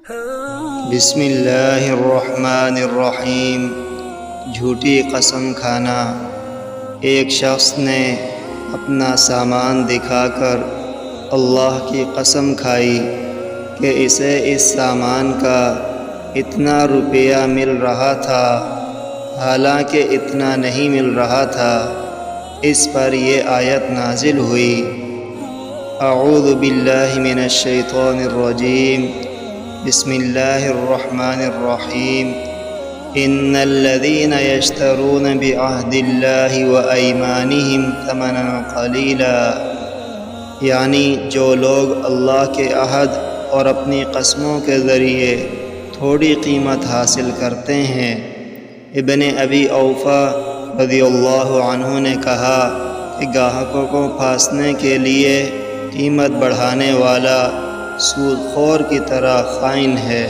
بسم اللہ الرحمن الرحیم۔ جھوٹی قسم کھانا۔ ایک شخص نے اپنا سامان دکھا کر اللہ کی قسم کھائی کہ اسے اس سامان کا اتنا روپیہ مل رہا تھا، حالانکہ اتنا نہیں مل رہا تھا۔ اس پر یہ آیت نازل ہوئی: اعوذ باللہ من الشیطان الرجیم، بسم اللہ الرحمن الرحیم۔ ان الذین یشترون بعہد اللہ وایمانہم ثمنا قلیلا، یعنی جو لوگ اللہ کے عہد اور اپنی قسموں کے ذریعے تھوڑی قیمت حاصل کرتے ہیں۔ ابن ابی اوفا رضی اللہ عنہ نے کہا کہ گاہکوں کو پھانسنے کے لیے قیمت بڑھانے والا سود خور کی طرح خائن ہے۔